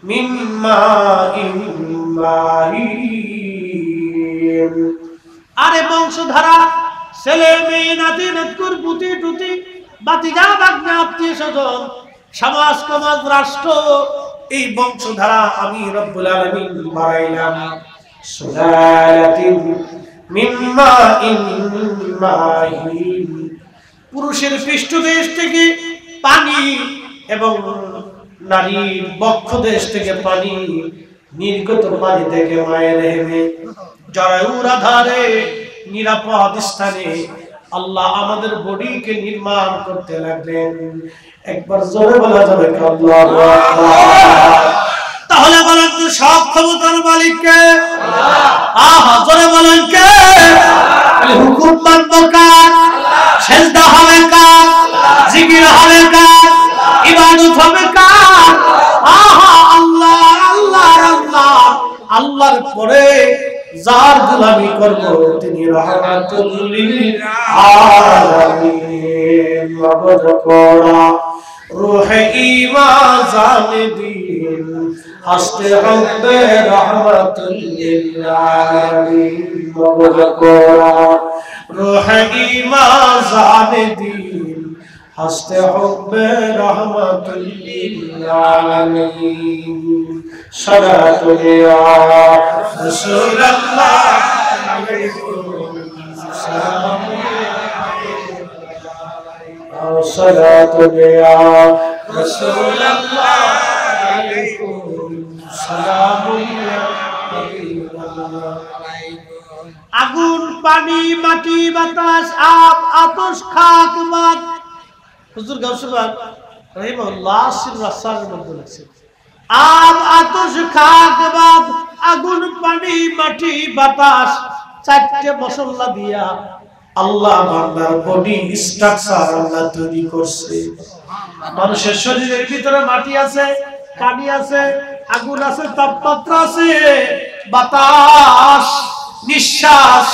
মিন mine Mahin. আরে বংশধারা, ছেলে মেয়ে নাতি নাতকুর পুতি টুতি বাতিজা বাগনা আত্মীয় স্বজন সমাজ সমাজ রাষ্ট্র, এই বংশধারা আমি রব্বুল আলামিন বানাইলাম। সুলালাতিন মিন মাইন মাহিন। পুরুষের পৃষ্ঠদেশ থেকে পানি এবং নারীর বক্ষদেশ থেকে পানি, নির্গত পানি থেকে মায়ের রেহেমে জরায়ুর আধারে নিরাপদ স্থানে আল্লাহ আমাদের বডিকে নির্মাণ করতে লাগলেন। একবার জোরে বলা যাবে আল্লাহু আকবার। তাহলে বলেন তো সব ক্ষমতার মালিক কে? আহা, জোরে বলেন কে? তাহলে হুকুম মানবো কার? সেজদা হবে কার? জিকির হবে কার? ইবাদত হবে কার? আহা, আল্লাহ আল্লাহ আল্লাহ। আল্লাহর পরে যার গোলামি করব তিনি রাহমাতুল লিল আলামিন। মগজ কোরা রূহে ঈমান জানে দিন, হাসতে হবে রাহমাতুল লিল আলামিন। মগজ কোরা রূহে ঈমান জানে দিন, হাসতে হবে রাহমাতুল লিল আলামিন। সালাতু ইয়া রাসূলুল্লাহ আলাইকুম সালাম, সালাতু ইয়া রাসূলুল্লাহ আলাইকুম সালাম। আগুন পানি মাটি বাতাস আপ আতশ খাক মাদ। হুজুর গাউসে পাক রাহিমাহুল্লাহ সির রাসালের মধ্যে লিখছেন, আপ আতশ খাক বাদ, আগুন পানি মাটি বাতাস, চারটে মশলা দিয়া আল্লাহ বান্দার বডি স্ট্রাকচার আল্লাহ তৈরি করছে। মানুষের শরীরের ভিতরে মাটি আছে, পানি আছে, আগুন আছে, তাপমাত্রা আছে, বাতাস, নিঃশ্বাস।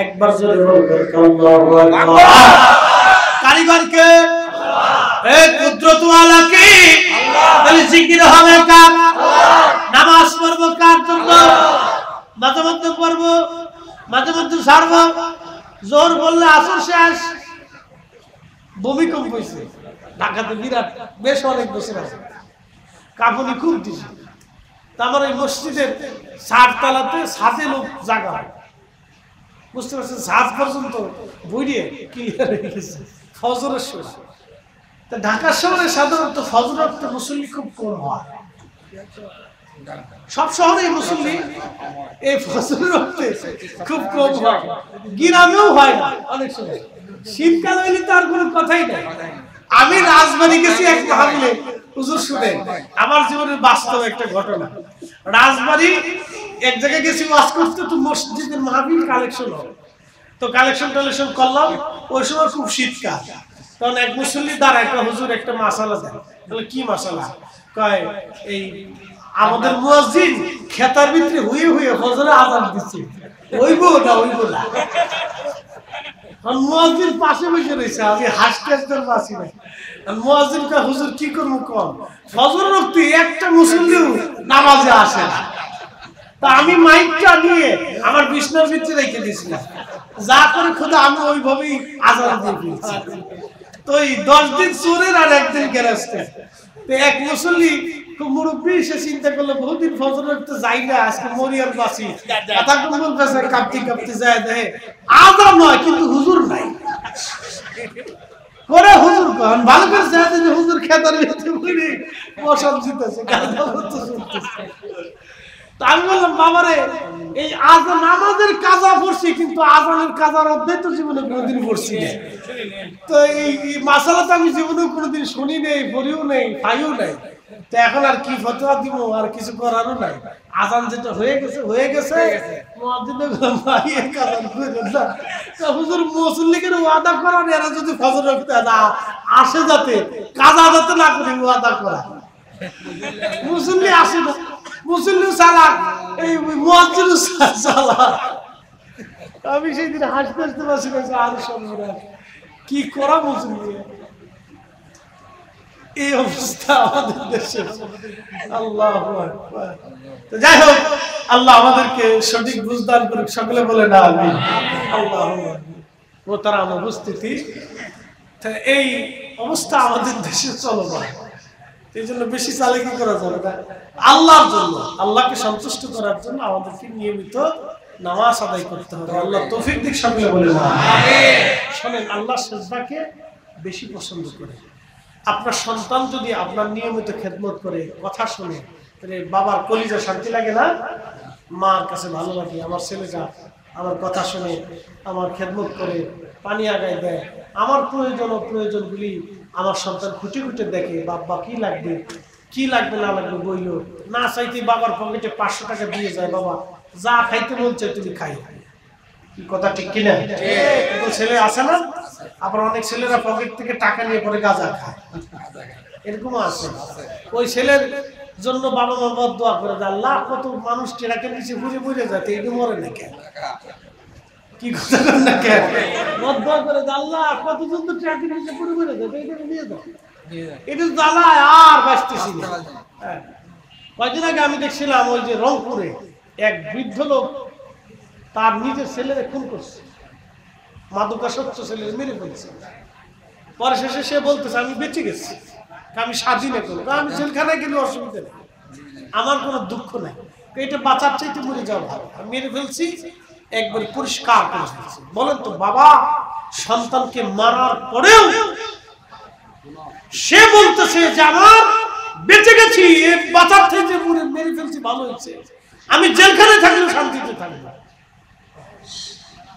একবার জোরে বলবেন আল্লাহু আকবার। কারিগরকে এক কুদরত ওয়ালা কি? তাহলে জিকির হবে কার? নামাজ পড়ব কার জন্য? মাঝে মধ্যে পড়ব, মাঝে মধ্যে ছাড়ব। জোর বললে আসর শেষ। ভূমিকম্প হয়েছে ঢাকাতে, বিরাট, বেশ অনেক বছর আছে, কাঁপুনি খুব দিছে। তারপর এই মসজিদের ছাদতলাতে ছাদে লোক জাগা হয়, বুঝতে পারছেন? ছাদ পর্যন্ত বইয়ে ক্লিয়ার হয়ে গেছে ফজরের সময়। তা ঢাকার শহরে সাধারণত ফজর ওয়াক্তে মুসল্লি খুব কম হয়। সব শহরেই মুসল্লি এই ফজরের ওয়াক্তে খুব কম হয়, গ্রামেও হয় না অনেক সময়। শীতকাল হইলে তো আর কোনো কথাই নাই। আমি রাজবাড়ি গেছি এক মাহফিলে, হুজুর শুনে আমার জীবনের বাস্তব একটা ঘটনা। রাজবাড়ি এক জায়গায় গেছি ওয়াজ করতে, তো মসজিদের মাহফিল কালেকশন হবে, তো কালেকশন টালেকশন করলাম। ওই সময় খুব শীতকাল, তখন এক মুসল্লি দ্বারা একটা হুজুর একটা মাসালা দেয়। বলে কি মাসালা? কয় এই আমাদের মুয়াজ্জিন খেতার ভিতরে হুয়ে হুয়ে ফজরে আযান দিচ্ছে, ওইবো না ওইবো না। মুয়াজ্জিন পাশে বসে রয়েছে, আমি হাসতে হাসতে পারছি না। মুয়াজ্জিন কয় হুজুর কি করবো কম, ফজর ওয়াক্তে একটা মুসল্লিও নামাজে আসে না। তা আমি মাইকটা নিয়ে আমার বিছনার ভিতরে রেখে দিয়েছিলাম, যা করে খোদা আমি ওইভাবেই আযান দিয়ে ফেলছি। তো এই 10 দিন চোরের আর একদিন গেরস্তে। তো এক মুসল্লি খুব মুরব্বী, সে চিন্তা করলো বহুদিন ফজর ওয়াক্তে যাই না, আজকে মরিয়ার বাসি কথা কম্বল পেছে কাঁপতে কাঁপতে যায়, দেখে আযান নয় কিন্তু হুজুর নাই। করে হুজুর কন ভালো করে যায় যে হুজুর খেতার ভিতরে বসে বসন জিতেছে, গাধা মতো শুনতেছে। তো আমি বললাম বাবারে, এই আযান নামাজের কাজা পড়ছি, কিন্তু আযানের কাজার অধ্যায় তো জীবনে কোনোদিন পড়ছি না। তো এই মাসালা তো আমি জীবনে কোনোদিন শুনি নেই, পড়িও নেই, পাইও নাই। তো এখন আর কি ফতোয়া দিব, আর কিছু করারও নাই। আযান যেটা হয়ে গেছে হয়ে গেছে। মুয়াজ্জিনের ভাইয়ের কাজান কইলেন না, তো হুজুর মুসল্লিকে ওয়াদা করার, এরা যদি ফজর ওয়াক্তে না আসে যাতে কাজা যাতে না করি ওয়াদা করা। মুসল্লি আসে না, মুসল্লি সালাক, এই মুয়াজ্জিন সালাক। আমি সেই দিন হাসতে হাসতে পারছি না, আর সর্বনাশ কি করা মুসল্লি। এই অবস্থা আমাদের দেশে। আল্লাহু আকবার। তো যাই হোক, আল্লাহ আমাদেরকে সঠিক বুঝ দান করুক, সকলে বলে না আমিন। আল্লাহু আকবার। মোহতারাম উপস্থিতি, এই অবস্থা আমাদের দেশে চলমান। এই জন্য বেশি চালাকি করা যাবে না। আল্লাহর জন্য, আল্লাহকে সন্তুষ্ট করার জন্য আমাদেরকে নিয়মিত নামাজ আদায় করতে হবে। আল্লাহ তৌফিক দিক, সকলে বলে না আমিন। শোনেন, আল্লাহ সিজদাকে বেশি পছন্দ করে। আপনার সন্তান যদি আপনার নিয়মিত খেদমত করে, কথা শুনে, তাহলে বাবার কলিজা শান্তি লাগে না? মার কাছে ভালো লাগে, আমার ছেলেটা আমার কথা শুনে, আমার খেদমত করে, পানি আগায় দেয়, আমার প্রয়োজন ও প্রয়োজনগুলি আমার সন্তান খুঁটে খুঁটে দেখে। বাবা কি লাগবে, কি লাগবে না লাগবে বইল, না চাইতে বাবার পকেটে 500 টাকা দিয়ে যায়, বাবা যা খাইতে মন চাই তুমি খাই। কি কথা ঠিক কিনা? এখন ছেলে আছে না, আবার অনেক ছেলেরা পকেট থেকে টাকা নিয়ে পরে গাঁজা খায়, এরকম আছে। ওই ছেলের জন্য বাবা মা বদদোয়া করে, আল্লাহ কত মানুষ টেরাকে নিচে ঘুরে ঘুরে যাতে এটা মরে না কেন? কি কথা বলেন না কেন? বদদোয়া করে, আল্লাহ কতজন তো টেরাকে নিচে ঘুরে ঘুরে যাতে এটা নিয়ে দাও, এটা জ্বালায় আর বাঁচতেছি না। কয়েকদিন আগে আমি দেখছিলাম ওই যে রংপুরে এক বৃদ্ধ লোক তার নিজের ছেলেরে খুন করছে, মাদকাসক্ত ছেলের মেরে ফেলছে। পরে শেষে সে বলতেছে আমি বেঁচে গেছি, আমি স্বাধীনে করবো, আমি জেলখানায় গেলে অসুবিধা নেই, আমার কোনো দুঃখ নাই, এটা বাঁচার চাইতে মরে যাওয়া ভালো, আমি মেরে ফেলছি, একবার পরিষ্কার করে ফেলছি। বলেন তো বাবা সন্তানকে মারার পরেও সে বলতেছে যে আমার বেঁচে গেছি, বাঁচার থেকে মেরে ফেলছি, ভালো হয়েছে, আমি জেলখানায় থাকলেও শান্তিতে থাকবো।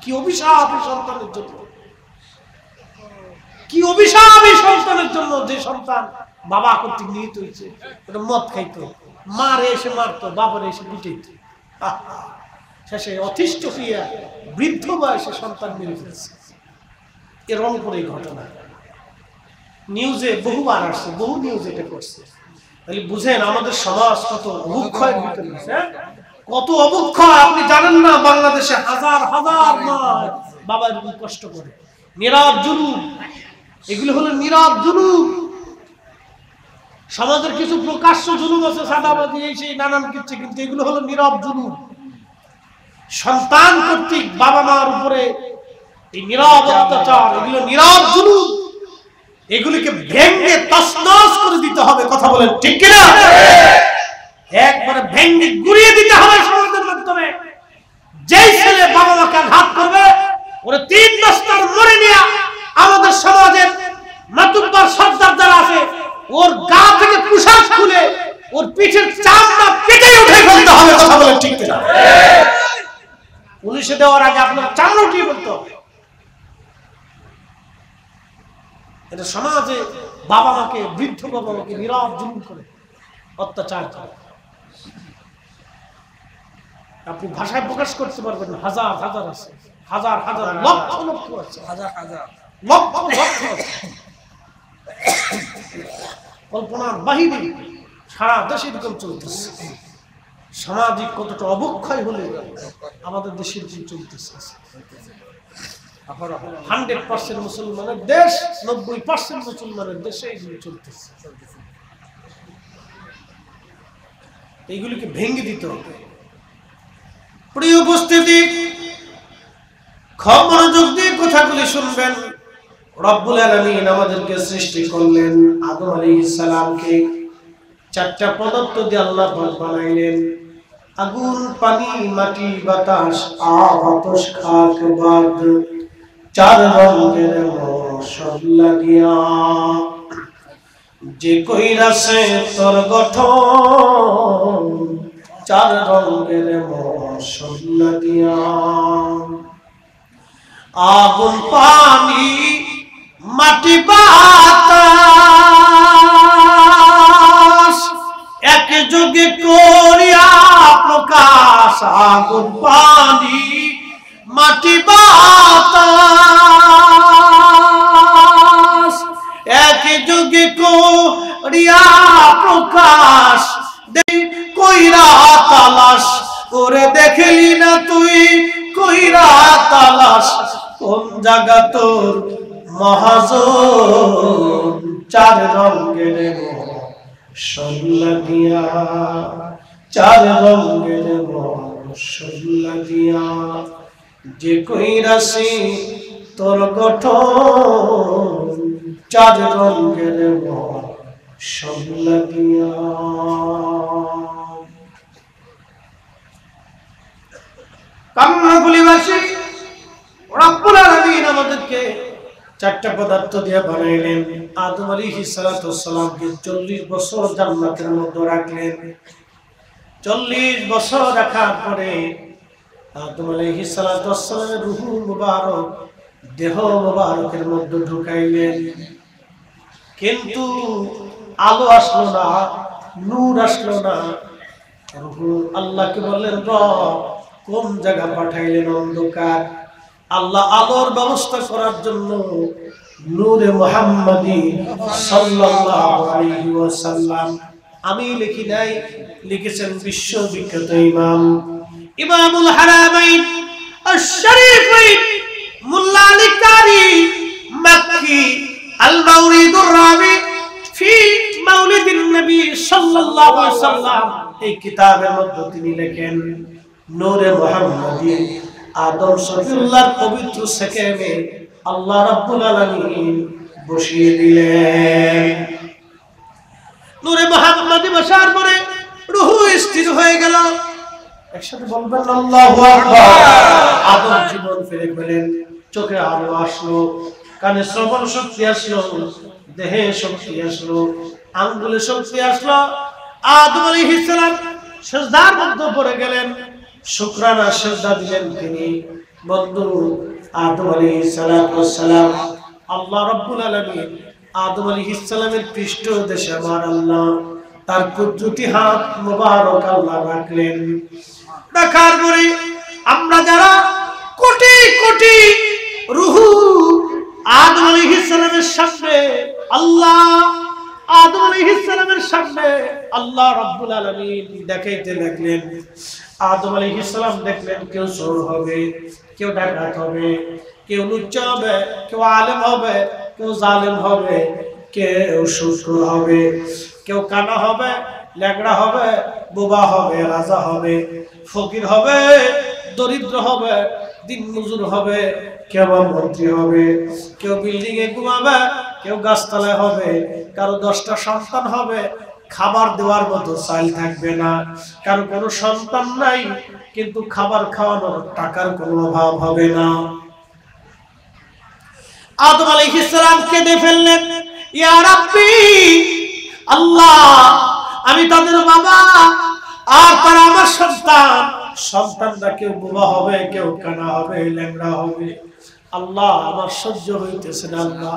কি অভিশাপ এই সন্তানের জন্য, কি অভিশাপ এই সন্তানের জন্য, যে সন্তান বাবা কর্তৃক নিহিত হয়েছে। ওটা মদ খাইতো, মারে এসে মারতো, বাবার এসে পিটাইত, শেষে অতিষ্ঠ হইয়া বৃদ্ধ বয়সে সন্তান মেরে ফেলছে। এ রংপুরে এই ঘটনা নিউজে বহুবার আসছে, বহু নিউজ এটা করছে। তাহলে বুঝেন আমাদের সমাজ কত অবক্ষয়ের ভিতরে আছে, কত অবক্ষয় আপনি জানেন না। বাংলাদেশে হাজার হাজার মা বাবা এরকম কষ্ট করে, নীরব জুলুম, এগুলো হলো নীরব জুলুম। সমাজের কিছু প্রকাশ্য জুলুম আছে, সাদাবাজি এই সেই নানান কিছু, কিন্তু এগুলো হলো নীরব জুলুম। সন্তান কর্তৃক বাবা মার উপরে এই নীরব অত্যাচার, এগুলো নীরব জুলুম, এগুলিকে ভেঙে তছনছ করে দিতে হবে। কথা বলেন ঠিক কিনা? একবারে ভেঙে গুড়িয়ে দিতে হবে সমাজের মাধ্যমে। যেই ছেলে বাবা মাকে আঘাত করবে ওরে 3 দশটার মরে নিয়ে আমাদের সমাজের মাতুব্বর সর্দার যারা আছে ওর গা থেকে পোশাক খুলে ওর পিঠের চামড়া কেটে উঠে ফেলতে হবে। কথা বলেন ঠিক কিনা? পুলিশে দেওয়ার আগে আপনার চামড়া উঠিয়ে ফেলতে হবে। এটা সমাজে বাবা মাকে, বৃদ্ধ বাবা মাকে নীরব জুলুম করে, অত্যাচার করে। আপনি ভাষায় প্রকাশ করতে পারবেন না, হাজার হাজার আছে, হাজার হাজার লক্ষ লক্ষ আছে, হাজার হাজার লক্ষ লক্ষ আছে, কল্পনার বাহিরে সারা দেশে এরকম চলতেছে। সামাজিক কতটা অবক্ষয় হলে আমাদের দেশে এরকম চলতেছে। 100% মুসলমানের দেশ, 90% মুসলমানের দেশে এইগুলো চলতেছে। এইগুলিকে ভেঙে দিতে হবে। প্রিয় উপস্থিতি, খুব মনোযোগ দিয়ে কথাগুলি শুনবেন। রব্বুল আলামিন আমাদেরকে সৃষ্টি করলেন, আদম আলাইহিস সালামকে 4টা পদার্থ দিয়ে আল্লাহ বানাইলেন। আগুন, পানি, মাটি, বাতাস, আতশ, খাক, বাদ, 4 রঙের মশাল লাগিয়া যে কইরাছে তোর গঠন, 4 রঙের মশাল লাগিয়া। আগুন, পানি, মাটি, বাতাস একযোগে করিয়া প্রকাশ। আগুন, পানি, মাটি, বাতাস একযোগে করিয়া প্রকাশ। কইরা তালাশ করে দেখলি না তুই, কইরা তালাশ কোন জায়গা তোর মহাজন চার রঙের সোল্লা চার রঙের সোল্লা দিয়া যে কই রাশি তোর গঠন চার রঙের সোল্লা দিয়া। কামরুলিবাসী রব্বুল আলামিন আমাদেরকে চারটা পদার্থ দিয়ে বানাইলেন। আদম আলাইহিস সালাতু ওয়াস সালামকে 40 বছর জান্নাতের মধ্যে রাখলেন। 40 বছর রাখার পরে আদম আলাইহিস সালাতু ওয়াস সালামের রূহ মুবারক দেহ মুবারকের মধ্যে ঢুকাইলেন, কিন্তু আলো আসলো না, নূর আসলো না। রূহ আল্লাহকে বললেন, রব কোন জায়গা পাঠাইলেন? অন্ধকার। আল্লাহ আলোর ব্যবস্থা করার জন্য নূরে মুহাম্মাদি সাল্লাল্লাহু আলাইহি ওয়াসাল্লাম, আমি লিখি নাই, লিখেছেন বিশ্ববিখ্যাত ইমামুল হারামাইন আশ-শরীফাইন মুল্লা আলী কারি মাক্কি আল মাওরিদুর রাবি ফি মাউলিদিন নবী সাল্লাল্লাহু আলাইহি ওয়াসাল্লাম, এই কিতাবের মধ্যে তিনি লেখেন নূরে মুহাম্মাদি আদম শফিউল্লাহর পবিত্র সেকেমে আল্লাহ রাব্বুল আলামিন বসিয়ে দিলেন। নূরে মুহাম্মাদি বসার পরে রূহ স্থির হয়ে গেল। একসাথে বলবেন আল্লাহু আকবার। আদম জীবন ফিরে পেলেন, চোখে আলো আসলো, কানে শ্রবণ শক্তি আসলো, দেহে শক্তি আসলো, আঙ্গুলে শক্তি আসলো। আদম আলাইহিস সালাম সিজদার মধ্যে পড়ে গেলেন, শুকরানা সিজদা দিলেন তিনি। বন্ধু, আদম আলাইহিস সালাতু ওয়াস সালাম, আল্লাহ রাব্বুল আলামিন আদম আলাইহিস সালামের পৃষ্ঠ দেশে আমার আল্লাহ তার কুদরতি হাত মোবারক আল্লাহ রাখলেন। রাখার পরে আমরা যারা কোটি কোটি রূহ আদম আলাইহিস সালামের সামনে আদম আলাইহিস সালামের সামনে আল্লাহ রাব্বুল আলামিন দেখাইতে লাগলেন। আদম আলাইহিস সালাম দেখলেন কেউ চোর হবে, কেউ ডাকাত হবে, কেউ লুচ্চা হবে, কেউ আলেম হবে, কেউ জালেম হবে, কেউ শুকর হবে, কেউ কানা হবে, ল্যাংড়া হবে, বোবা হবে, রাজা হবে, ফকির হবে, দরিদ্র হবে, দিন মজুর হবে, কেউ মন্ত্রী হবে, কেউ বিল্ডিং এ ঘুমাবে, কেউ গাছতলায় হবে, কারো 10টা সন্তান হবে, খাবার দেওয়ার মতো চাল থাকবে না, কারো কোনো সন্তান নাই কিন্তু খাবার খাওয়ানোর টাকার কোনো অভাব হবে না। আদম আলাইহিস সালাম কেঁদে ফেললেন, ইয়া রাব্বি, আল্লাহ আমি তাদের বাবা আর তারা আমার সন্তান। সন্তানরা কেউ বোবা হবে, কেউ কানা হবে, ল্যাংড়া হবে। আল্লাহ আমার সহ্য হইতেছে না। আল্লাহ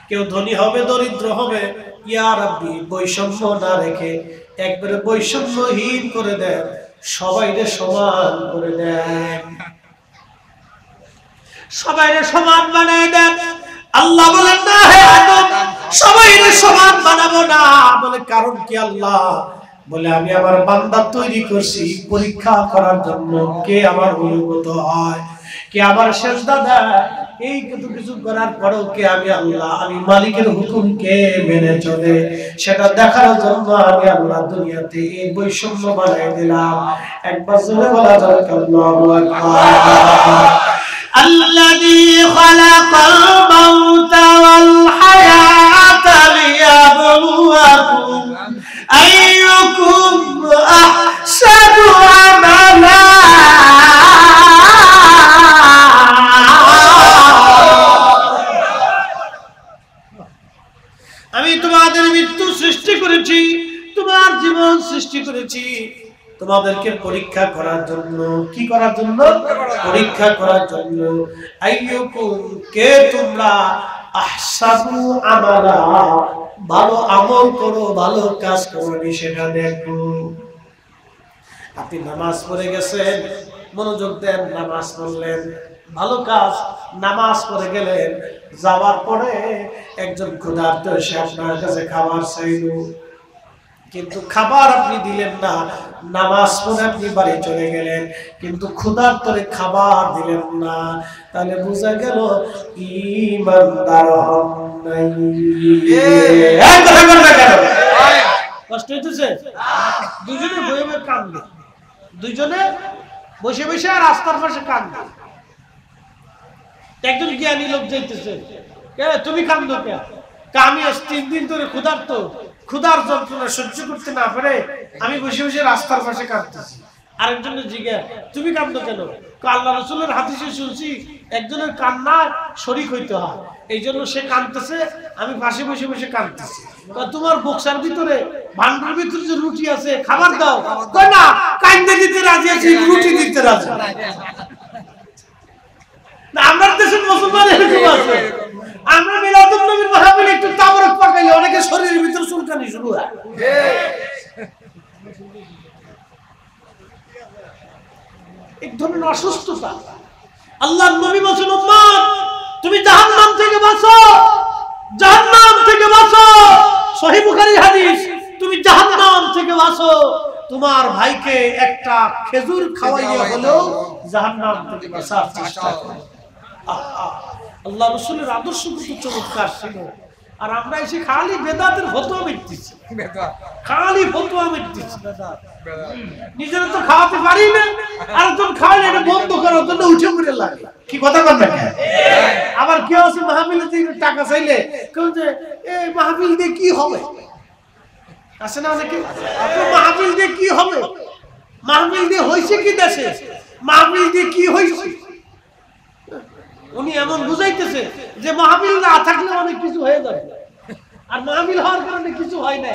কেউ ধনী হবে, দরিদ্র হবে। ইয়া রাব্বি, বৈষম্য না রেখে একবারে বৈষম্যহীন করে দেন, সবাইরে সমান করে দেন, সবাইরে সমান বানায় দেন। আল্লাহ বলেন, না হে আদম, সবাইরে সমান বানাবো না। বলে কারণ কি আল্লাহ? বলে আমি আমার বান্দা তৈরি করছি পরীক্ষা করার জন্য, কে আমার অনুগত হয়, কে আমার সেজদা দেয়। এই কিছু করার পরেও কে আমি আল্লাহ, আমি মালিকের হুকুমকে মেনে চলে, সেটা দেখার জন্য আমি আল্লাহ দুনিয়াতে এই বৈষম্য বানাই দিলাম। একবার জোরে বলা যাবে আল্লাহু আকবার। আল্লাযী খালাকাল মাউতা ওয়াল হায়াতা লিয়াবলুয়াকুম আইয়ুকুম আহসানু আমালা। আমি তোমাদের মৃত্যু সৃষ্টি করেছি, তোমার জীবন সৃষ্টি করেছি তোমাদেরকে পরীক্ষা করার জন্য। কি করার জন্য? পরীক্ষা করার জন্য। আইয়ুকুম, কে তোমরা, আহসানু আমালা, ভালো আমল করো, ভালো কাজ করো, সেটা দেখো। আপনি নামাজ পড়ে গেছেন, মনোযোগ দেন, নামাজ পড়লেন, ভালো কাজ, নামাজ পড়ে গেলেন, যাওয়ার পরে একজন ক্ষুধার্ত এসে আপনার কাছে খাবার চাইল, কিন্তু খাবার আপনি দিলেন না, নামাজ পড়ে আপনি বাড়ি চলে গেলেন, কিন্তু ক্ষুধার তরে খাবার দিলেন না, তাহলে বোঝা গেল ঈমানদার হন নাই। এই কথা বলবে কেন? কষ্ট হইতেছে? দুজনে বয়ে বয়ে কান্দে, দুইজনে বসে বসে আর রাস্তার পাশে কান্দে। একজন জ্ঞানী লোক যাইতেছে, তুমি কান্দো কে? আমি আজ 3 দিন ধরে ক্ষুধার্ত, ক্ষুধার যন্ত্রণা সহ্য করতে না পারে আমি বসে বসে রাস্তার পাশে কাঁদতেছি। আরেকজনের জিজ্ঞাসা, তুমি কান্দো কেন? আল্লাহ রাসূলের হাদিসে শুনছি একজনের কান্না শরীক হইতে হয়, এই জন্য সে কাঁদতেছে, আমি পাশে বসে বসে কাঁদতেছি। তোমার বক্সার ভিতরে ভান্ডার ভিতরে যে রুটি আছে, খাবার দাও। কই না, কান্দে দিতে রাজি আছি, রুটি দিতে রাজি না। আমার দেশের মুসলমান এরকম আছে, আমরা মিলাদুন নবীর মাহফিলে একটু তাবরক পাকাইলে অনেকে শরীরের ভিতর চুলকানি শুরু হয়। এক ধরনের অসুস্থতা। আল্লাহর নবী বলেন, উম্মত তুমি জাহান্নাম থেকে বাঁচো, জাহান্নাম থেকে বাঁচো। সহিহ বুখারীর হাদিস, তুমি জাহান্নাম থেকে বাঁচো। তোমার ভাইকে একটা খেজুর খাওয়াইয়া হলো জাহান্নাম থেকে বাঁচার চেষ্টা করো। আল্লাহ রাসূলের আদর্শ কত চমৎকার ছিল, আর আমরা এসে খালি বেদাতের ফতোয়া মিটতেছি, খালি ফতোয়া মিটতেছি। নিজেরা তো খাওয়াতে পারি না, আর তুমি খাওয়ালে এটা বন্ধ করার জন্য উঠে পড়ে লাগে। কি কথা বলবেন? আবার কেউ আছে মাহফিলে টাকা চাইলে কেউ যে এই মাহফিল দিয়ে কি হবে, আছে না অনেকে, মাহফিল দিয়ে কি হবে, মাহফিল দিয়ে হইছে কি দেশে, মাহফিল দিয়ে কি হইছে। উনি এমন বুঝাইতেছে যে মাহফিল না থাকলে অনেক কিছু হয়ে যাবে, আর মাহফিল হওয়ার কারণে কিছু হয় না।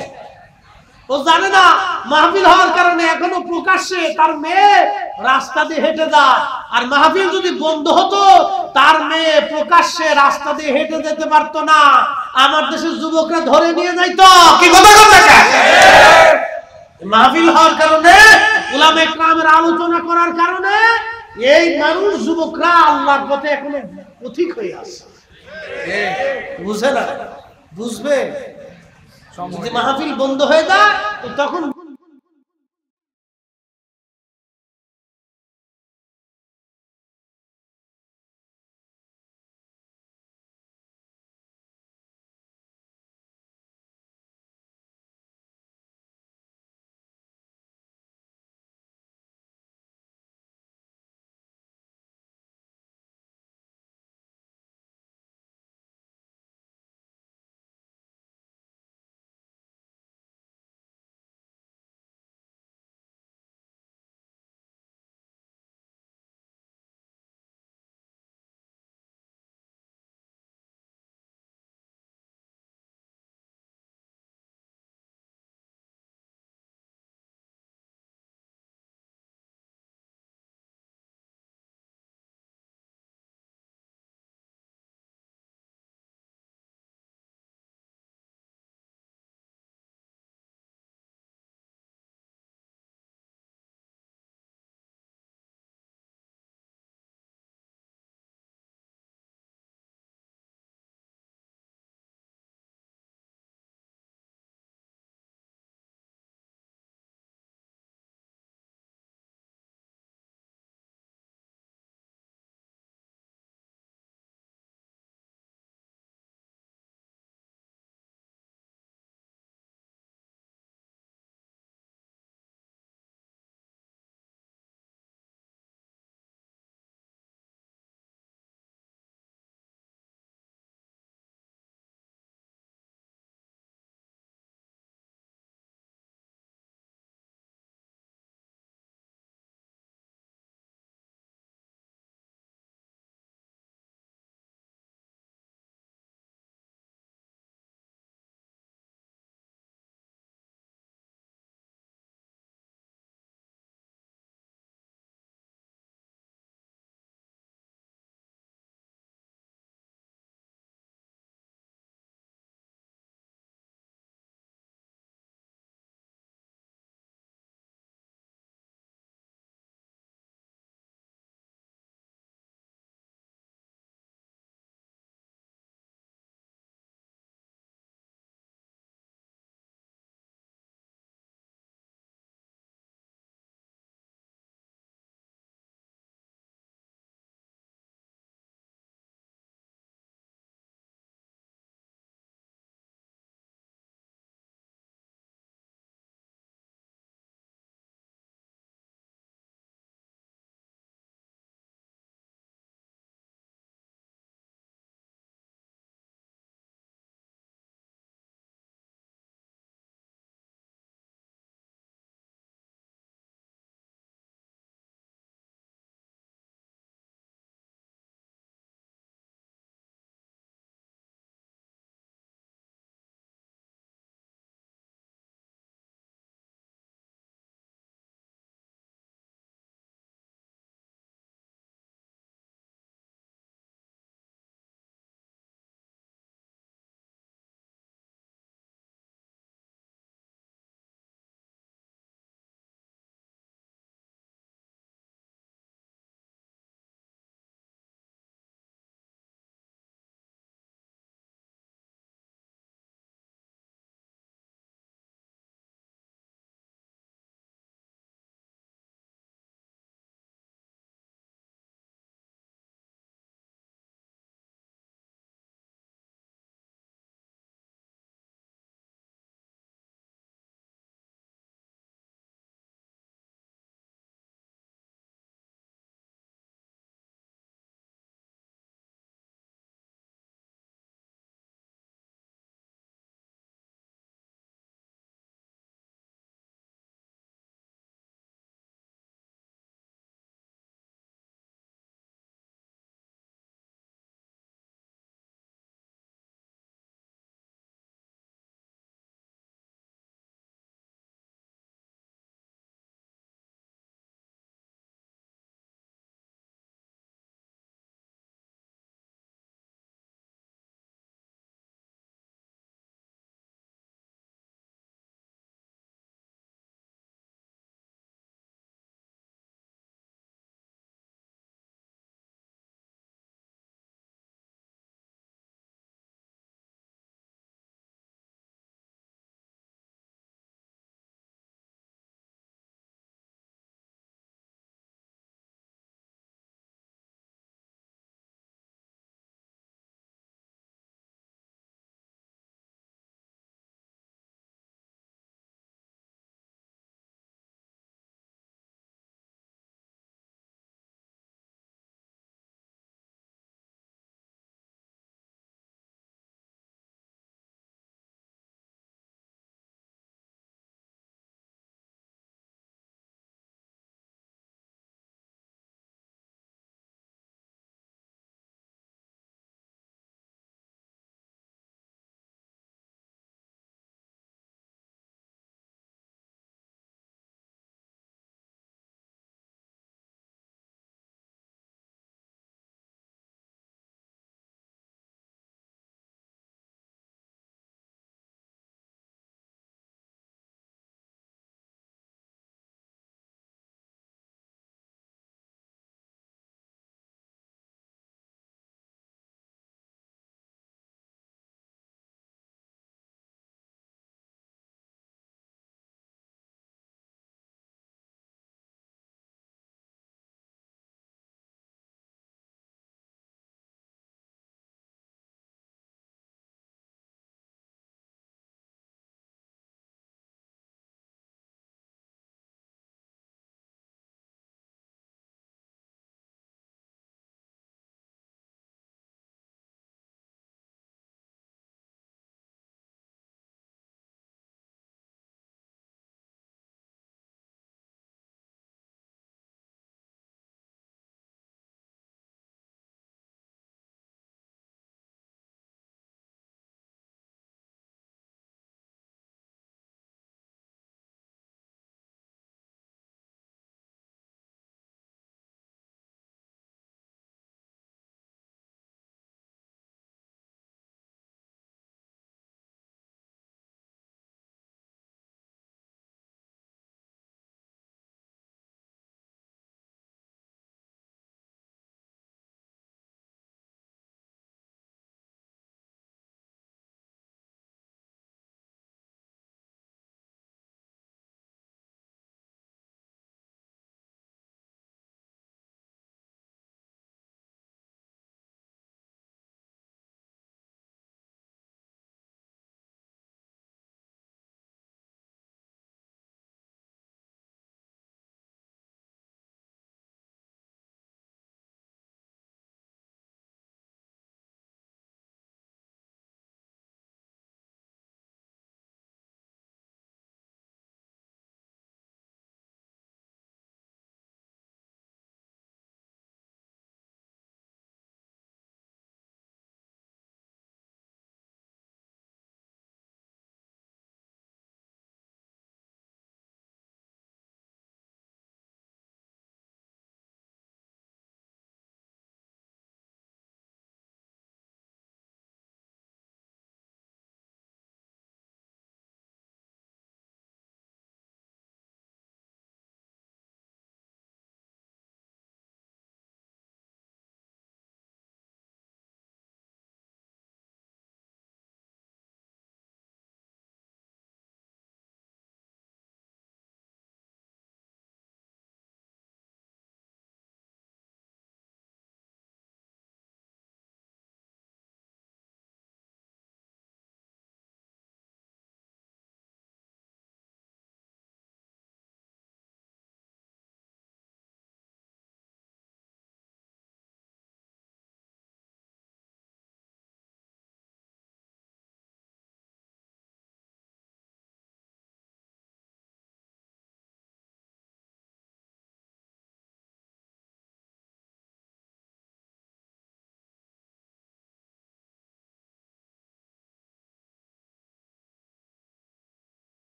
ও জানে না মাহফিল হওয়ার কারণে এখনো প্রকাশ্যে তার মেয়ে রাস্তা দিয়ে হেঁটে যায়, আর মাহফিল যদি বন্ধ হতো তার মেয়ে প্রকাশ্যে রাস্তা দিয়ে হেঁটে যেতে পারতো না, আমার দেশের যুবকরা ধরে নিয়ে যাইতো। কি কথা বলতে চায়? মাহফিল হওয়ার কারণে, উলামা ইকরামের আলোচনা করার কারণে এই মানুষ যুবকরা আল্লাহর পথে এখনো পথিক হয়ে আছে। বুঝে না, বুঝবে যদি মাহফিল বন্ধ হয়ে যায় তখন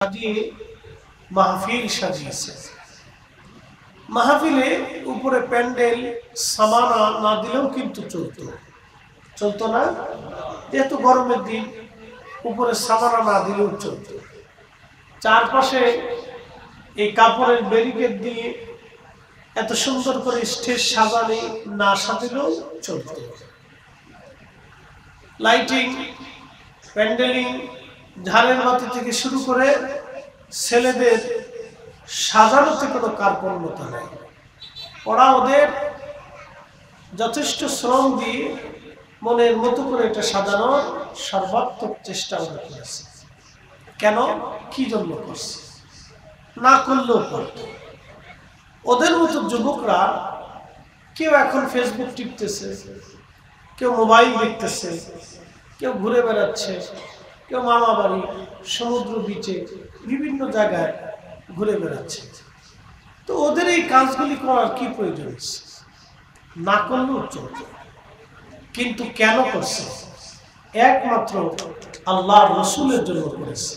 সাজিয়ে মাহফিল সাজিয়েছে। মাহফিলে উপরে প্যান্ডেল সামানা না দিলেও কিন্তু চলতো না, যেহেতু গরমের দিন উপরে সামানা না দিলেও চলতো। চারপাশে এই কাপড়ের ব্যারিকেড দিয়ে এত সুন্দর করে স্টেজ সাজালে না সাজালেও চলতো। লাইটিং, প্যান্ডেলিং, ঝাড়ের বাতি থেকে শুরু করে ছেলেদের সাজানোতে কোনো কার্পণ্যতা নেই। ওরা ওদের যথেষ্ট শ্রম দিয়ে মনের মতো করে এটা সাজানোর সর্বাত্মক চেষ্টা ওরা করেছে। কেন, কি জন্য করছে? না করলেও পারত। ওদের মতো যুবকরা কেউ এখন ফেসবুক টিপতেছে, কেউ মোবাইল দেখতেছে, কেউ ঘুরে বেড়াচ্ছে, কেউ মামা বাড়ি, সমুদ্র বিচে, বিভিন্ন জায়গায় ঘুরে বেড়াচ্ছে। তো ওদের এই কাজগুলি করার কি প্রয়োজন? না করলেও চলবে। কিন্তু কেন করছে? একমাত্র আল্লাহর রাসূলের জন্য করেছে।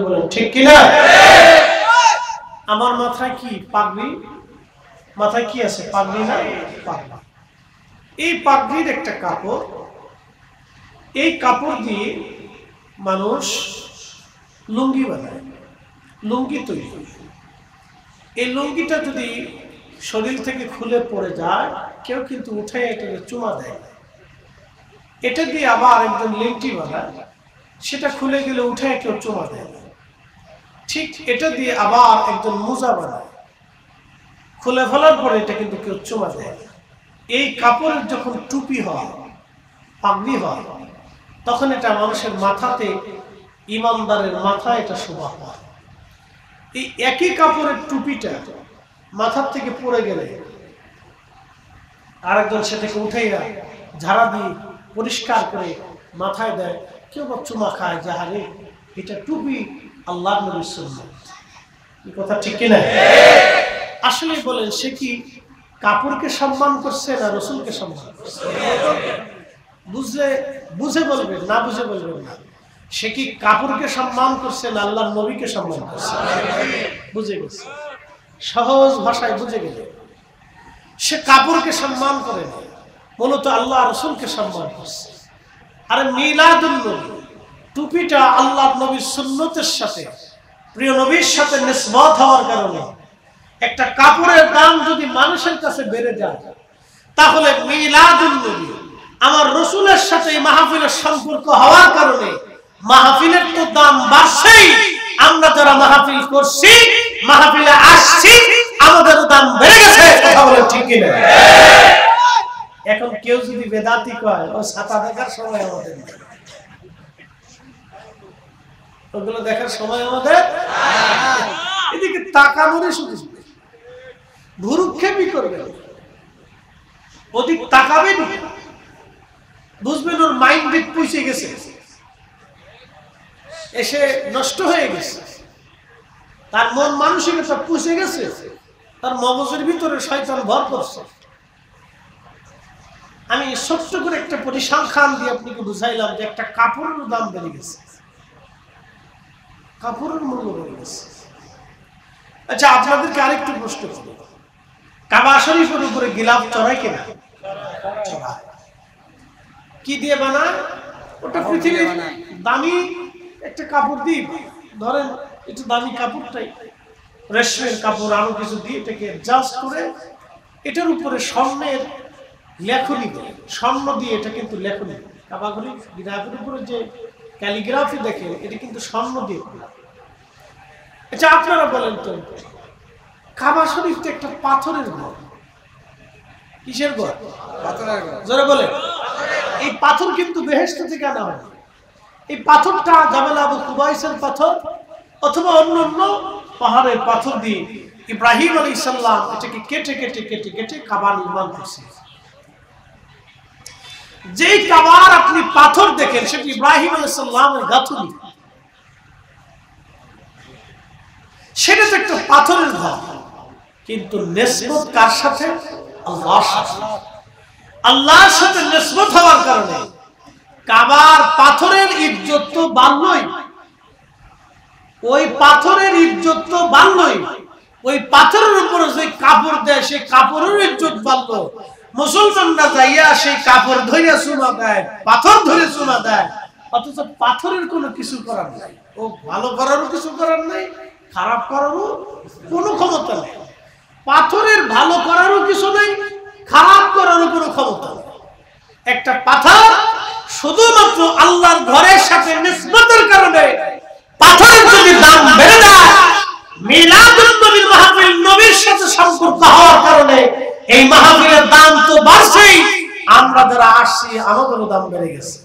বলেন ঠিক কিনা? আমার মাথায় কি পাগড়ি? মাথায় কি আছে? পাগড়ি না? পাগড়ি। এই পাগড়ির একটা কাপড়, এই কাপড় দিয়ে মানুষ লুঙ্গি বানায়, লুঙ্গি তৈরি। এই লুঙ্গিটা যদি শরীর থেকে খুলে পড়ে যায়, কেউ কিন্তু উঠে এটাকে চুমা দেয়। এটা দিয়ে আবার একজন লেংটি বানায়, সেটা খুলে গেলে উঠে কেউ চুমা দেয়। ঠিক এটা দিয়ে আবার একজন মোজা বানায়, খুলে ফেলার পরে এটা কিন্তু কেউ চুমা দেয়। এই কাপড়ের যখন টুপি হয়, পাগড়ি হয়, তখন এটা মানুষের মাথাতে, ইমানদারের মাথায় এটা শোভা হয়। এই একই কাপড়ের টুপিটা মাথার থেকে পড়ে গেলে আরেকজন সেটাকে উঠেই ঝাড়া দিয়ে পরিষ্কার করে মাথায় দেয়, কেউ বা চুমা খায়, যাহারে এটা টুপি আল্লাহর নবীর সুন্নাত। এই কথা ঠিক কিনা? আসলে বলেন, সে কি কাপড়কে সম্মান করছে না রাসূলকে সম্মান করছে? বুঝে বলবেন, না বুঝে বলবেন না। সে কি কাপড়কে সম্মান করছে না আল্লাহর নবীকে সম্মান করছে? বুঝে গেছে, সহজ ভাষায় বুঝে গেলে। সে কাপড়কে সম্মান করে না, মূলত আল্লাহ রাসূলকে সম্মান করছে। আর মিলাদুন নবী, টুপিটা আল্লাহর নবীর সুন্নতের সাথে, প্রিয় নবীর সাথে নিসবত হওয়ার কারণে একটা কাপড়ের দাম যদি মানুষের কাছে বেড়ে যায়, তাহলে মিলাদুন নবী আমার রাসূলের সাথে মাহফিলের সম্পর্ক হওয়ার কারণে মাহফিলের তো দাম বাড়ছেই। আমরা যারা মাহফিল করছি, মাহফিলে আসছি, আমাদের দাম বেড়ে গেছে। কথা বলেন ঠিক কিনা? এখন কেউ যদি বেদাতি কয়, ও ছাতা দেখার সময় আমাদের নেই, ওগুলো দেখার সময় আমাদের। এদিকে তাকানোরই শুধু ভুরুক্ষেপই করবে, ওদিক তাকাবেন, বুঝবেন ওর মাইন্ড পৌঁছে গেছে, এসে নষ্ট হয়ে গেছে, তার মন মানসিকতা পুষে গেছে, তার মগজের ভিতরে শয়তান ভর করছে। আমি ছোট্ট করে একটা পরিসংখ্যান দিয়ে আপনাকে বুঝাইলাম যে একটা কাপড়ের দাম বেড়ে গেছে, কাপড়ের মূল্য বেড়ে গেছে। আচ্ছা, আপনাদেরকে আরেকটু প্রশ্ন করব, কাবা শরীফের উপরে গিলাফ চড়ায় কিনা? চড়ায়। কি দিয়ে বানায়? ওটা পৃথিবীর দামি একটা কাপড় দিয়ে, ধরেন একটু দামি কাপড়টাই, রেশমের কাপড় আরো কিছু দিয়ে এটাকে অ্যাডজাস্ট করে এটার উপরে স্বর্ণের লেখনি দেয়, স্বর্ণ দিয়ে এটা কিন্তু লেখনি, কাবাগুলি গিলাফের উপরে যে ক্যালিগ্রাফি দেখেন, এটা কিন্তু স্বর্ণ দিয়ে করা। আচ্ছা, আপনারা বলেন তো, কাবা শরীফ তো একটা পাথরের ঘর। কিসের ঘর? পাথরের ঘর। যারা বলে এই পাথর কিন্তু বেহেশত থেকে আনা হয়। এই পাথরটা জাবেল আবু কুবাইসের পাথর অথবা অন্য পাহাড়ের পাথর দিয়ে ইব্রাহিম আলাইহিস সালাম এটাকে কেটে কেটে কেটে কেটে কাবা নির্মাণ করছেন। যেই কাবার আপনি পাথর দেখেন, সেটি ইব্রাহিম আলাইহিস সালামের গাঁথুনি, সেটা তো একটা পাথরের ঘর, কিন্তু নিসবত কার সাথে? আল্লাহর সাথে। আল্লাহর সাথে নিসবত হওয়ার কারণে কাবার পাথরের ইজ্জত তো বাড়লই, ওই পাথরের ইজ্জত তো বাড়লই, ওই পাথরের উপর যে কাপড় দেয় সেই কাপড়ের ইজ্জত বাড়লো। মুসলমানরা যাইয়া সেই কাপড় ধরে চুমা দেয়, পাথর ধরে চুমা দেয়, অথচ পাথরের কোনো কিছু করার নাই। ও ভালো করারও কিছু করার নাই, খারাপ করারও কোনো ক্ষমতা নেই। পাথরের ভালো করারও কিছু নেই, খারাপ করারও কোনো ক্ষমতা নেই। একটা পাথর শুধুমাত্র আল্লাহর ঘরের সাথে নিসবতের কারণে পাথরের যদি দাম বেড়ে যায়, মিলাদুন নবীর মাহফিল নবীর সাথে সম্পর্ক হওয়ার কারণে এই মাহফিলের দাম তো বাড়ছেই, আমরা যারা আসছি আমাদেরও দাম বেড়ে গেছে।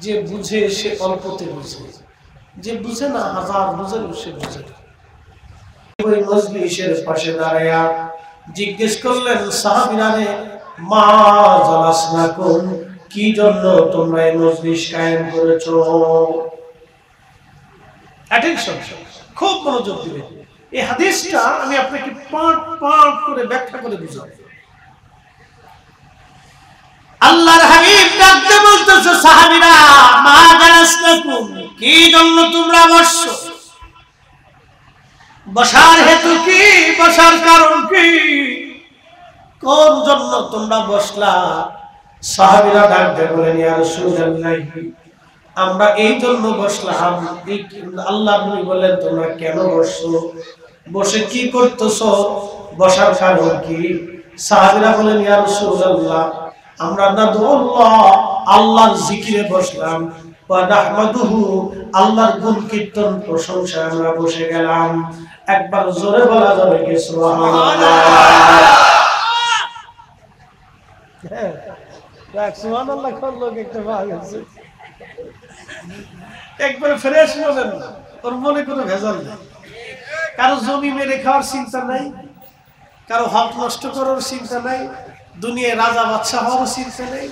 যে বুঝে সে অল্পতে বুঝে, যে বুঝে না হাজার বুঝে সে বুঝে। ওই মজলিসের পাশে দাঁড়ায়া জিজ্ঞেস করলেন সাহাবীরা, মা জালাসনাকুম, কি জন্য তোমরা এই মজলিস কায়েম করেছো? অ্যাটেনশন, খুব মনোযোগ দিবেন। এই হাদিসটা আমি আপনাকে পার্ট পার্ট করে ব্যাখ্যা করে বুঝাবো। আল্লাহর হাবিব ডাকতে বলতেছে, সাহাবীরা, মা জালাসনাকুম, কি জন্য তোমরা বসছো? বসার হেতু কি? বসার কারণ কি? কোন জন্য তোমরা বসলা? সাহাবীরা ডাকতে বলেন, ইয়া রাসূলুল্লাহ, আমরা এই জন্য বসলাম। আল্লাহর নবী বললেন, তোমরা কেন বসছো? বসে কি করতেছো? বসার কারণ কি? সাহাবীরা বলেন, ইয়া রাসূলুল্লাহ, আমরা নাদুল্লাহ, আল্লাহর জিকিরে বসলাম, ওয়া নাহমাদুহু, আল্লাহর গুণ কীর্তন প্রশংসায় আমরা বসে গেলাম। একবার জোরে বলা যাবে কি সুবহানাল্লাহ? হ্যাঁ, সুবহানাল্লাহ কোন লোক একটা ভাগ আছে, একবার ফ্রেশ বলেন না, ওর মনে কোনো ভেজাল নেই। কারো জমি মেরে খাওয়ার চিন্তা নাই, কারো হক নষ্ট করার চিন্তা নাই, দুনিয়ায় রাজা বাদশা হওয়ার চিন্তা নেই,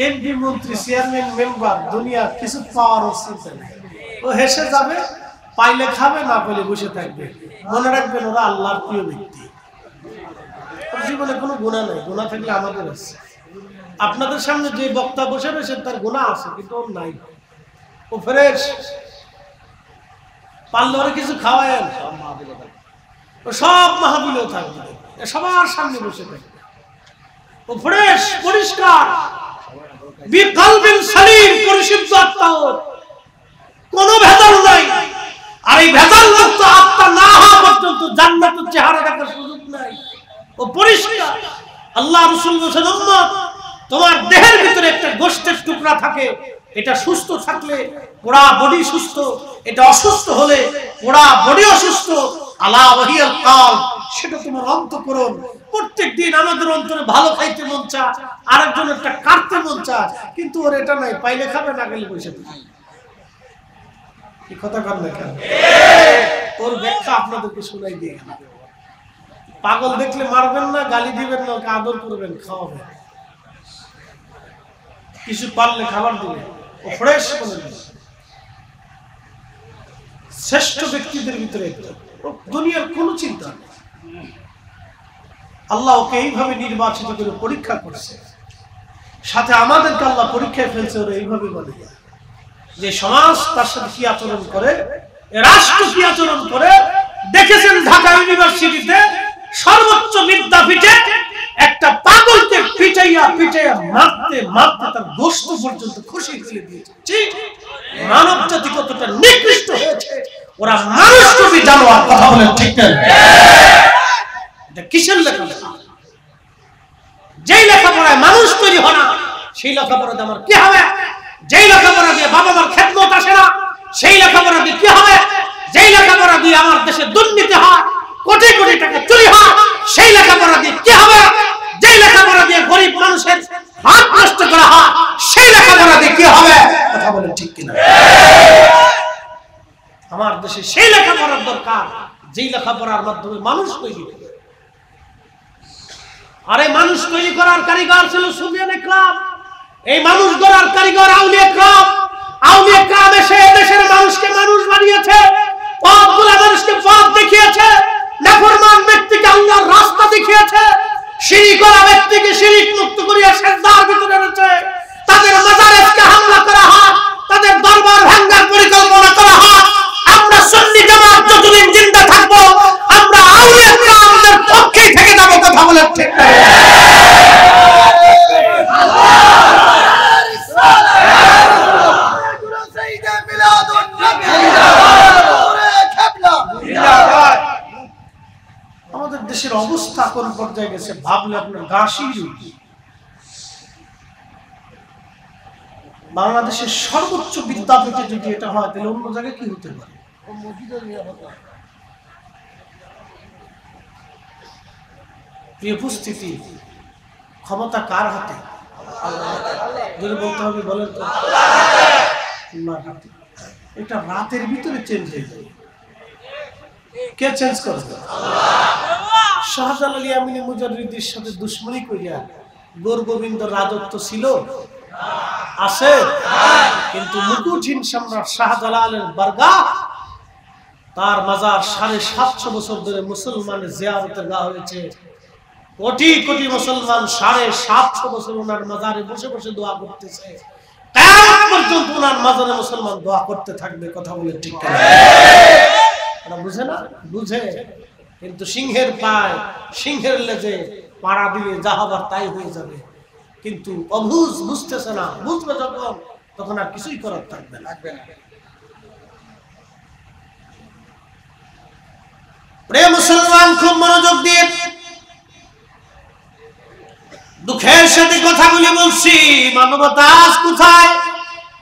এমপি মন্ত্রী চেয়ারম্যান মেম্বার দুনিয়া কিছু পাওয়ারও চিন্তা নেই। ও হেসে যাবে, পাইলে খাবে, না পাইলে বসে থাকবে। মনে রাখবেন, ওরা আল্লাহর প্রিয় ব্যক্তি। ওর জীবনে কোনো গুনাহ নাই, গুনাহ থাকলে আমাদের আছে। আপনাদের সামনে যে বক্তা বসে রয়েছে তার গুনাহ আছে, কিন্তু ওর নাই, ও ফ্রেশ। পারলে ওরা কিছু খাওয়ায়েন, ও সব মাহফিলেও থাকবে, সবার সামনে বসে থাকবে। ও ফ্রেশ, পরিষ্কার, বিকলবিন সালিম, পরিশুদ্ধ আত্মা, কোনো ভেজাল নাই। আর এই ভেজাল মুক্ত আত্মা না হওয়া পর্যন্ত জান্নাতের চেহারা দেখার সুযোগ নাই। ও পরিষ্কার। আল্লাহ রাসূল বলেছেন, উম্মত, তোমার দেহের ভিতরে একটা গোশতের টুকরা থাকে, এটা সুস্থ থাকলে পুরা বডি সুস্থ, এটা অসুস্থ হলে পুরা বডি অসুস্থ। আলা ওয়াহিয়াল কালব, সেটা তোমার অন্তঃকরণ। প্রত্যেকদিন আমাদের অন্তরে ভালো খাইতে মন চায়, আরেকজনেরটা কাটতে মন চায়, কিন্তু ওর এটা নাই, পাইলে খাবে, না গেলে বসে থাকবে। কি কথা কর না কেন? ওর ব্যাখ্যা আপনাদেরকে শোনাই দিয়ে গেলাম। পাগল দেখলে মারবেন না, গালি দিবেন না, ওকে আদর করবেন, খাওয়াবেন, কিছু পারলে খাবার দিবেন, ও ফ্রেশ করে দিবেন। শ্রেষ্ঠ ব্যক্তিদের ভিতরে দুনিয়ার কোনো চিন্তা নেই। আল্লাহ ওকে এইভাবে নির্বাচিত করে পরীক্ষা করছে, সাথে আমাদেরকে আল্লাহ পরীক্ষায় ফেলছে। ওরা এইভাবে বলে যে সমাজ তার সাথে কি আচরণ করে, রাষ্ট্র কি আচরণ করে। দেখেছেন ঢাকা ইউনিভার্সিটিতে সর্বোচ্চ বিদ্যাপীঠে একটা পাগলকে পিটাইয়া পিটাইয়া মারতে মারতে তার গোশত পর্যন্ত খুশি ফেলে দিয়েছে। ঠিক মানব জাতি কতটা নিকৃষ্ট হয়েছে। ওরা মানুষ কবি জানোয়ার, কথা বলেন ঠিক না? এটা কিসের লেখাপড়া? যেই লেখাপড়ায় মানুষ তৈরি হয় না, সেই লেখাপড়া দিয়ে আমার কি হবে? যেই লেখাপড়া দিয়ে বাবা মার খেদমত আসে না, সেই লেখাপড়া দিয়ে কি হবে? যেই লেখাপড়া দিয়ে আমার দেশে দুর্নীতি হয়, কোটি কোটি টাকা চুরি হয়, সেই লেখাপড়া দিয়ে কি হবে? যেই লেখাপড়া দিয়ে গরিব মানুষের হাত নষ্ট করা হয়, সেই লেখাপড়া দিয়ে কি হবে? কথা বলেন ঠিক কিনা? আমার দেশে সেই লেখাপড়ার দরকার, যেই লেখাপড়ার মাধ্যমে মানুষ তৈরি হবে। আর এই মানুষ তৈরি করার কারিগর ছিল সুফিয়ান ইকরাম। এই মানুষ গড়ার কারিগর আউলিয়া ইকরাম। আউলিয়া ইকরাম এসে দেশের মানুষকে মানুষ বানিয়েছে, পথগুলো মানুষকে পথ দেখিয়েছে, নাফরমান ব্যক্তিকে আল্লাহর রাস্তা দেখিয়েছে, শিরক করা ব্যক্তিকে শিরক মুক্ত করিয়া সিজদার ভিতরে এনেছে। তাদের মাজারেকে হামলা করা হয়, তাদের দরবার ভাঙার পরিকল্পনা করা হয়, আমরা সুন্নি জামাত যতদিন জিন্দা থাকবো আমরা আউলিয়া কেরামদের পক্ষেই থেকে যাব। কথা বলে ঠিক না? আমাদের দেশের অবস্থা কোন পর্যায়ে গেছে ভাবলে আপনার গা শিউরে ওঠে। বাংলাদেশের সর্বোচ্চ বিদ্যাপীঠে যদি এটা হয় তাহলে অন্য জায়গায় কি হতে পারে? প্রিয় উপস্থিতি, ক্ষমতা কার হাতে? যদি বলতে হবে বলেন তো, আল্লাহর হাতে। এটা রাতের ভিতরে চেঞ্জ হয়ে যায়। কে চেঞ্জ করবে? শাহজালাল ইয়ামিনী মুজাদ্দিদের সাথে দুশমনি করিয়া গোর গোবিন্দ রাজত্ব ছিল, আছে, কিন্তু মুকুটহীন সম্রাট শাহজালালের বারগাহ, তার মাজার 750 বছর ধরে মুসলমানের জিয়ারতের গা হয়েছে। কোটি কোটি মুসলমান 750 বছর ওনার মাজারে বসে বসে দোয়া করতেছে। কিয়ামত পর্যন্ত ওনার মাজারে মুসলমান দোয়া করতে থাকবে। কথা বলে ঠিক কিনা? ওরা বুঝে না? বুঝে, কিন্তু সিংহের পায় সিংহের লেজে পাড়া দিলে যা হবার তাই হয়ে যাবে। কিন্তু অবুঝ, বুঝতেছে না। বুঝবে যখন, তখন আর কিছুই করার থাকবে না। প্রিয় মুসলমান, খুব মনোযোগ দিয়ে দুঃখের সাথে কথাগুলি বলছি। মানবতা আজ কোথায়?